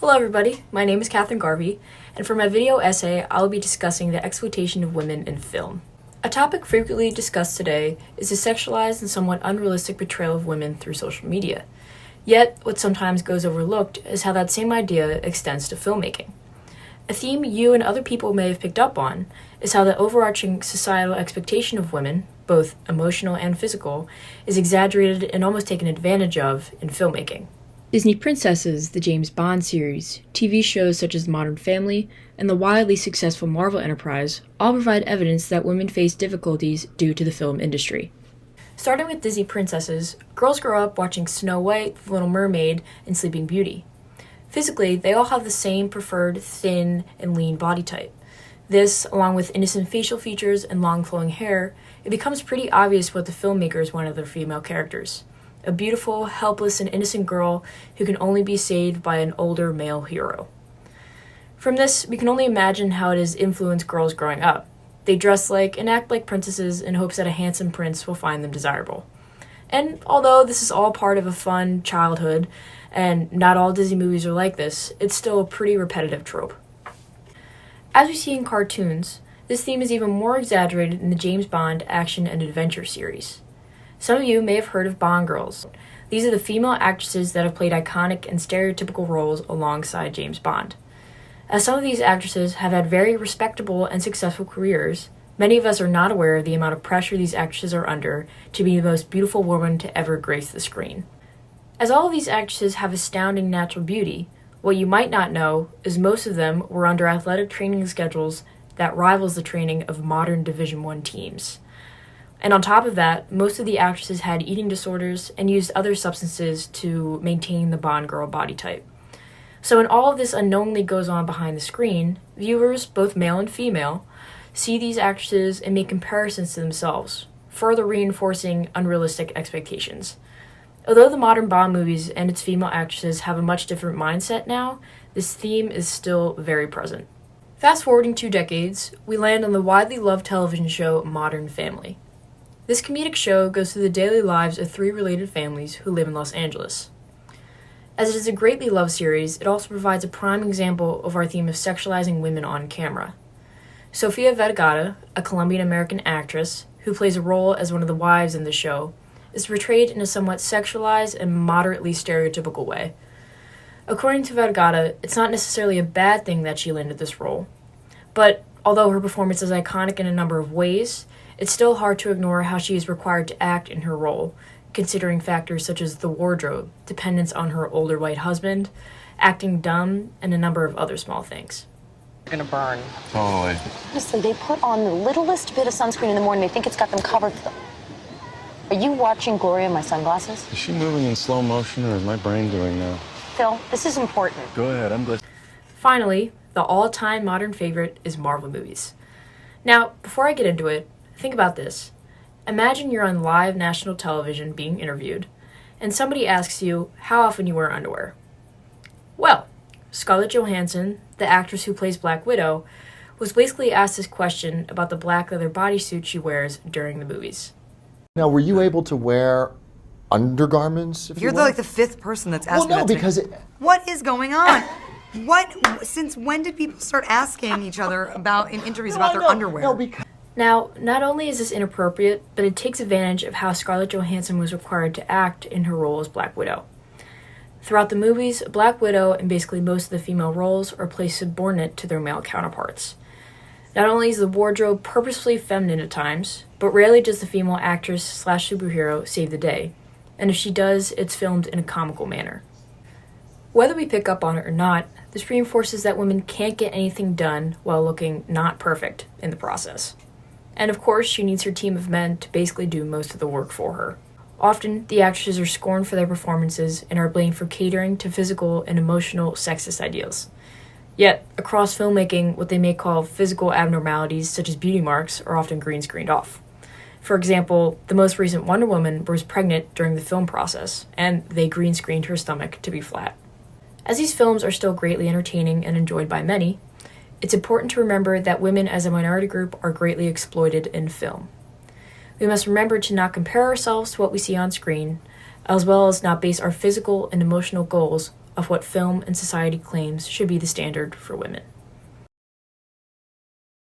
Hello everybody, my name is C-Garvey, and for my video essay, I will be discussing the exploitation of women in film. A topic frequently discussed today is the sexualized and somewhat unrealistic portrayal of women through social media. Yet, what sometimes goes overlooked is how that same idea extends to filmmaking. A theme you and other people may have picked up on is how the overarching societal expectation of women, both emotional and physical, is exaggerated and almost taken advantage of in filmmaking. Disney princesses, the James Bond series, TV shows such as Modern Family, and the wildly successful Marvel enterprise all provide evidence that women face difficulties due to the film industry. Starting with Disney princesses, girls grow up watching Snow White, The Little Mermaid, and Sleeping Beauty. Physically, they all have the same preferred thin and lean body type. This, along with innocent facial features and long flowing hair, it becomes pretty obvious what the filmmakers wanted of their female characters. A beautiful, helpless, and innocent girl who can only be saved by an older male hero. From this, we can only imagine how it has influenced girls growing up. They dress like and act like princesses in hopes that a handsome prince will find them desirable. And although this is all part of a fun childhood, and not all Disney movies are like this, it's still a pretty repetitive trope. As we see in cartoons, this theme is even more exaggerated in the James Bond action and adventure series. Some of you may have heard of Bond girls. These are the female actresses that have played iconic and stereotypical roles alongside James Bond. As some of these actresses have had very respectable and successful careers, many of us are not aware of the amount of pressure these actresses are under to be the most beautiful woman to ever grace the screen. As all of these actresses have astounding natural beauty, what you might not know is most of them were under athletic training schedules that rivals the training of modern Division I teams. And on top of that, most of the actresses had eating disorders and used other substances to maintain the Bond girl body type. So when all of this unknowingly goes on behind the screen, viewers, both male and female, see these actresses and make comparisons to themselves, further reinforcing unrealistic expectations. Although the modern Bond movies and its female actresses have a much different mindset now, this theme is still very present. Fast forwarding 2 decades, we land on the widely loved television show Modern Family. This comedic show goes through the daily lives of 3 related families who live in Los Angeles. As it is a greatly loved series, it also provides a prime example of our theme of sexualizing women on camera. Sofia Vergara, a Colombian-American actress who plays a role as one of the wives in the show, is portrayed in a somewhat sexualized and moderately stereotypical way. According to Vergara, it's not necessarily a bad thing that she landed this role, but although her performance is iconic in a number of ways, it's still hard to ignore how she is required to act in her role, considering factors such as the wardrobe, dependence on her older white husband, acting dumb, and a number of other small things. You're gonna burn. Totally. Honestly, they put on the littlest bit of sunscreen in the morning. They think it's got them covered. Are you watching Gloria in my sunglasses? Is she moving in slow motion, or is my brain doing that? Phil, this is important. Go ahead, I'm listening. Finally, the all-time modern favorite is Marvel movies. Now, before I get into it, think about this. Imagine you're on live national television being interviewed, and somebody asks you how often you wear underwear. Well, Scarlett Johansson, the actress who plays Black Widow, was basically asked this question about the black leather bodysuit she wears during the movies. Now, were you able to wear undergarments? You're like the 5th person that's asked me that. Well, no, because what is going on? Since when did people start asking each other about in interviews about their underwear? No, because Now, not only is this inappropriate, but it takes advantage of how Scarlett Johansson was required to act in her role as Black Widow. Throughout the movies, Black Widow and basically most of the female roles are placed subordinate to their male counterparts. Not only is the wardrobe purposefully feminine at times, but rarely does the female actress/superhero save the day, and if she does, it's filmed in a comical manner. Whether we pick up on it or not, this reinforces that women can't get anything done while looking not perfect in the process. And of course, she needs her team of men to basically do most of the work for her. Often, the actresses are scorned for their performances and are blamed for catering to physical and emotional sexist ideals. Yet, across filmmaking, what they may call physical abnormalities such as beauty marks are often green screened off. For example, the most recent Wonder Woman was pregnant during the film process, and they green screened her stomach to be flat. As these films are still greatly entertaining and enjoyed by many, it's important to remember that women as a minority group are greatly exploited in film. We must remember to not compare ourselves to what we see on screen, as well as not base our physical and emotional goals of what film and society claims should be the standard for women.